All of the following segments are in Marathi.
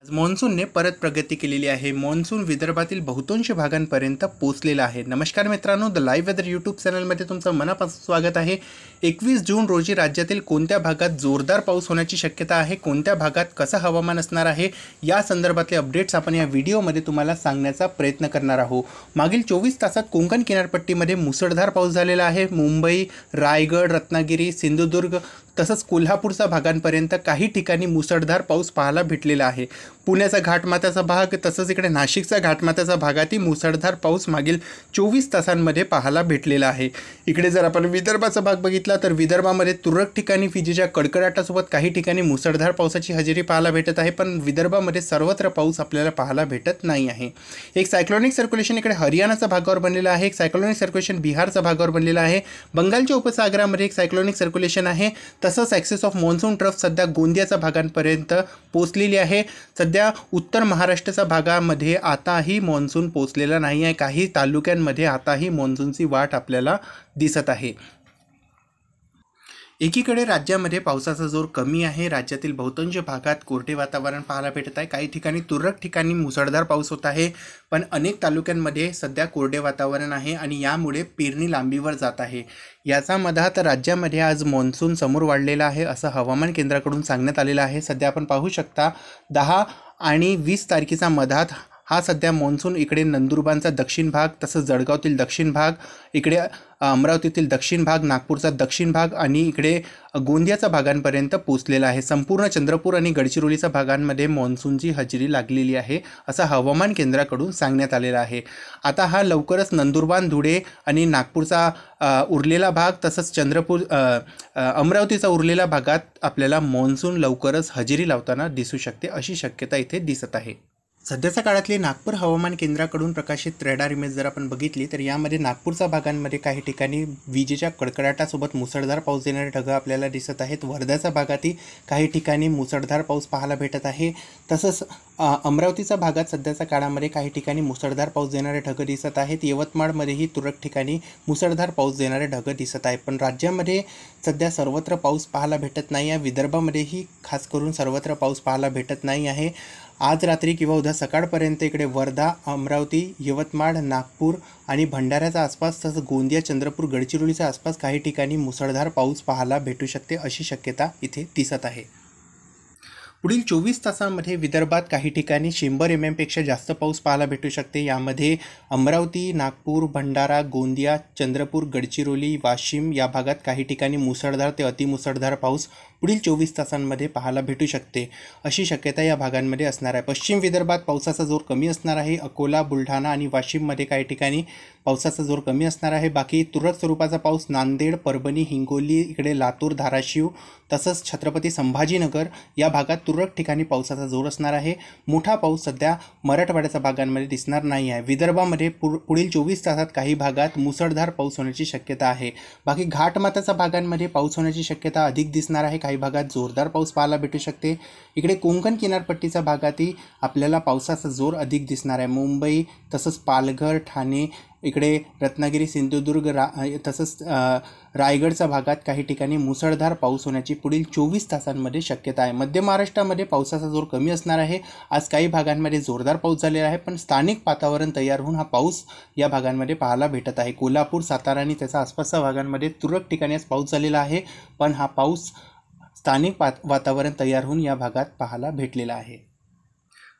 आज मान्सूनने परत प्रगती केलेली आहे. मान्सून विदर्भातील बहुतांश भागांपर्यंत पोहोचलेला आहे. नमस्कार मित्रांनो, द लाईव्ह वेदर यूट्यूब चॅनलमध्ये तुमचं मनापासून स्वागत आहे. 21 जून रोजी राज्यातील कोणत्या भागात जोरदार पाऊस होण्याची शक्यता आहे, कोणत्या भागात कसं हवामान असणार आहे, या संदर्भातले अपडेट्स आपण या व्हिडिओमध्ये तुम्हाला सांगण्याचा प्रयत्न करणार आहोत. मागील 24 तासात कोकण किनारपट्टीमध्ये मुसळधार पाऊस झालेला आहे. मुंबई, रायगड, रत्नागिरी, सिंधुदुर्ग तसंच कोल्हापूरच्या भागांपर्यंत काही ठिकाणी मुसळधार पाऊस पाहायला भेटलेला आहे. पुण्याचा घाटमाथ्याचा भाग तसंच इकडे नाशिकचा घाटमाथ्याचा भागातही मुसळधार पाऊस मागील 24 तासांमध्ये पाहायला भेटलेला आहे. इकडे जर आपण विदर्भाचा भाग बघितला तर विदर्भामध्ये तुरळक ठिकाणी विजेच्या कडकडाटासोबत काही ठिकाणी मुसळधार पावसाची हजेरी पाहायला भेटत आहे, पण विदर्भामध्ये सर्वत्र पाऊस आपल्याला पाहायला भेटत नाही आहे. एक सायक्लोनिक सर्क्युलेशन इकडे हरियाणाच्या भागावर बनलेला आहे. एक सायक्लोनिक सर्क्युलेशन बिहारच्या भागावर बनलेला आहे. बंगालच्या उपसागरामध्ये एक सायक्लोनिक सर्क्युलेशन आहे. तसंच ॲक्सेस ऑफ मॉन्सून ट्रफ सध्या गोंदियाच्या भागांपर्यंत पोहोचलेली आहे. सध्या उत्तर महाराष्ट्राच्या भागामध्ये आताही मान्सून पोहोचलेला नाही आहे. काही तालुक्यांमध्ये आताही मान्सूनची वाट आपल्याला दिसत आहे. एकीकडे राज्यामध्ये पावसाचा जोर कमी आहे. राज्यातील बहुतांश भागात कोरडे वातावरण पाहायला भेटत आहे. काही ठिकाणी तुरळक ठिकाणी मुसळधार पाऊस होत आहे, पण अनेक तालुक्यांमध्ये सध्या कोरडे वातावरण आहे आणि यामुळे पेरणी लांबीवर जात आहे. याचा मधात राज्यामध्ये आज मान्सून समोर वाढलेला आहे असं हवामान केंद्राकडून सांगण्यात आलेलं आहे. सध्या आपण पाहू शकता 10 आणि 20 तारखेचा मधात हा सध्या मान्सून इकडे नंदुरबारचा दक्षिण भाग, तसंच जळगावतील दक्षिण भाग, इकडे अमरावतीतील दक्षिण भाग, नागपूरचा दक्षिण भाग आणि इकडे गोंदियाच्या भागांपर्यंत पोहोचलेला आहे. संपूर्ण चंद्रपूर आणि गडचिरोलीच्या भागांमध्ये मान्सूनची हजेरी लागलेली आहे असं हवामान केंद्राकडून सांगण्यात आलेलं आहे. आता हा लवकरच नंदुरबार, धुळे आणि नागपूरचा उरलेला भाग तसंच अमरावतीचा उरलेला भागात आपल्याला मान्सून लवकरच हजेरी लावताना दिसू शकते अशी शक्यता इथे दिसत आहे. सध्याच्या काळातली नागपूर हवामान केंद्राकडून प्रकाशित रडार इमेज जर आपण बघितली तर यामध्ये नागपूरच्या भागांमध्ये काही ठिकाणी विजेच्या कडकडाटासोबत मुसळधार पाऊस देणारे ढगं आपल्याला दिसत आहेत. वर्ध्याच्या भागातही काही ठिकाणी मुसळधार पाऊस पाहायला भेटत आहे. तसंच अमरावतीच्या भागात सध्याच्या काळामध्ये काही ठिकाणी मुसळधार पाऊस देणारे ढगं दिसत आहेत. यवतमाळमध्येही तुरळक ठिकाणी मुसळधार पाऊस देणारे ढगं दिसत आहेत. पण राज्यामध्ये सध्या सर्वत्र पाऊस पाहायला भेटत नाही आहे. विदर्भामध्येही खास करून सर्वत्र पाऊस पाहायला भेटत नाही आहे. आज रात्री किंवा उद्या सकाळपर्यंत इकडे वर्धा, अमरावती, यवतमाळ, नागपूर आणि भंडाऱ्याच्या आसपास तसंच गोंदिया, चंद्रपूर, गडचिरोलीच्या आसपास काही ठिकाणी मुसळधार पाऊस पाहायला भेटू शकते अशी शक्यता इथे दिसत आहे. पुढील 24 तासांमध्ये विदर्भात काही ठिकाणी 100 mm जास्त पाऊस पाहायला भेटू शकते. यामध्ये अमरावती, नागपूर, भंडारा, गोंदिया, चंद्रपूर, गडचिरोली, वाशिम या भागात काही ठिकाणी मुसळधार ते अतिमुसळधार पाऊस पुढील 24 तासांमध्ये पाहायला भेटू शकते अशी शक्यता या भागांमध्ये असणार आहे. पश्चिम विदर्भात पावसाचा जोर कमी असणार आहे. अकोला, बुलढाणा आणि वाशिममध्ये काही ठिकाणी पावसाचा जोर कमी असणार आहे. बाकी तुरळक स्वरूपाचा पाऊस नांदेड, परभणी, हिंगोली, इकडे लातूर, धाराशिव तसंच छत्रपती संभाजीनगर या भागात तुरळक ठिकाणी पावसाचा जोर असणार आहे. मोठा पाऊस सध्या मराठवाड्याच्या भागांमध्ये दिसणार नाही आहे. विदर्भामध्ये पुढील 24 तासात काही भागात मुसळधार पाऊस होण्याची शक्यता आहे. बाकी घाटमाथ्याच्या भागांमध्ये पाऊस होण्याची शक्यता अधिक दिसणार आहे. काही भागात जोरदार पाऊस पाहायला भेटू शकते. इकडे कोकण किनारपट्टीच्या भागातही आपल्याला पावसाचा जोर अधिक दिसणार आहे. मुंबई तसंच पालघर, ठाणे, इकडे रत्नागिरी, सिंधुदुर्ग तसंच रायगडच्या भागात काही ठिकाणी मुसळधार पाऊस होण्याची पुढील 24 तासांमध्ये शक्यता आहे. मध्य महाराष्ट्रामध्ये पावसाचा जोर कमी असणार आहे. आज काही भागांमध्ये जोरदार पाऊस झालेला आहे, पण स्थानिक वातावरण तयार होऊन हा पाऊस या भागांमध्ये पाहायला भेटत आहे. कोल्हापूर, सातारा आणि त्याच्या आसपासच्या भागांमध्ये तुरळक ठिकाणी आज पाऊस झालेला आहे, पण हा पाऊस स्थानिक वातावरण तयार होऊन या भागात पाहायला भेटलेला आहे.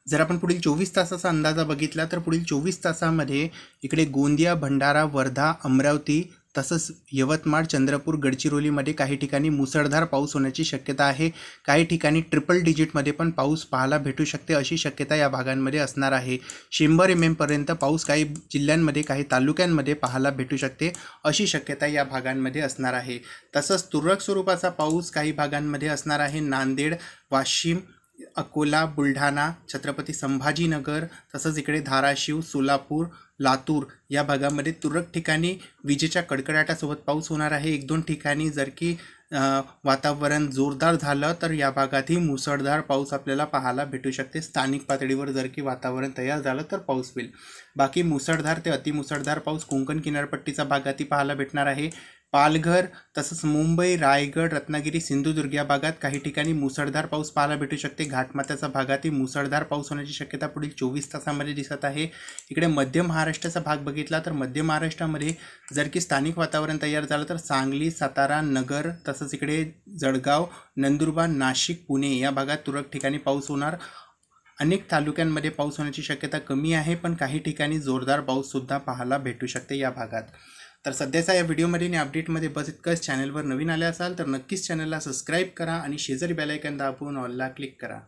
जर आपण पुढील 24 तासाचा अंदाजा बघितला तर पुढील 24 तासामध्ये इकडे गोंदिया, भंडारा, वर्धा, अमरावती तसंच यवतमाळ, चंद्रपूर, गडचिरोलीमध्ये काही ठिकाणी मुसळधार पाऊस होण्याची शक्यता आहे. काही ठिकाणी ट्रिपल डिजिटमध्ये पण पाऊस पाहायला भेटू शकते अशी शक्यता या भागांमध्ये असणार आहे. 100 mm पर्यंत पाऊस काही जिल्ह्यांमध्ये, काही तालुक्यांमध्ये पाहायला भेटू शकते अशी शक्यता या भागांमध्ये असणार आहे. तसंच तुरळक स्वरूपाचा पाऊस काही भागांमध्ये असणार आहे. नांदेड, वाशिम, अकोला, बुलढाणा, छत्रपती संभाजीनगर तसंच इकडे धाराशिव, सोलापूर, लातूर या भागामध्ये तुरळक ठिकाणी विजेच्या कडकडाटासोबत पाऊस होणार आहे. 1-2 ठिकाणी जर की वातावरण जोरदार झालं तर या भागातही मुसळधार पाऊस आपल्याला पाहायला भेटू शकते. स्थानिक पातळीवर जर की वातावरण तयार झालं तर पाऊस होईल. बाकी मुसळधार ते अतिमुसळधार पाऊस कोकण किनारपट्टीचा भागातही पाहायला भेटणार आहे. पालघर तसंच मुंबई, रायगड, रत्नागिरी, सिंधुदुर्ग या भागात काही ठिकाणी मुसळधार पाऊस पाहायला भेटू शकते. घाटमाथ्याच्या भागातही मुसळधार पाऊस होण्याची शक्यता पुढील 24 तासांमध्ये दिसत आहे. इकडे मध्य महाराष्ट्राचा भाग बघितला तर मध्य महाराष्ट्रामध्ये जर की स्थानिक वातावरण तयार झालं तर सांगली, सातारा, नगर तसंच इकडे जळगाव, नंदुरबार, नाशिक, पुणे या भागात तुरळक ठिकाणी पाऊस होणार. अनेक तालुक्यांमध्ये पाऊस होण्याची शक्यता कमी आहे, पण काही ठिकाणी जोरदार पाऊससुद्धा पाहायला भेटू शकते या भागात. तर सध्याचा या व्हिडिओमध्ये आणि अपडेटमध्ये बस इतकंच. चॅनलवर नवीन आले असाल तर नक्कीच चॅनलला सबस्क्राईब करा आणि शेजारी बेल आयकॉन दाबून ऑलला क्लिक करा.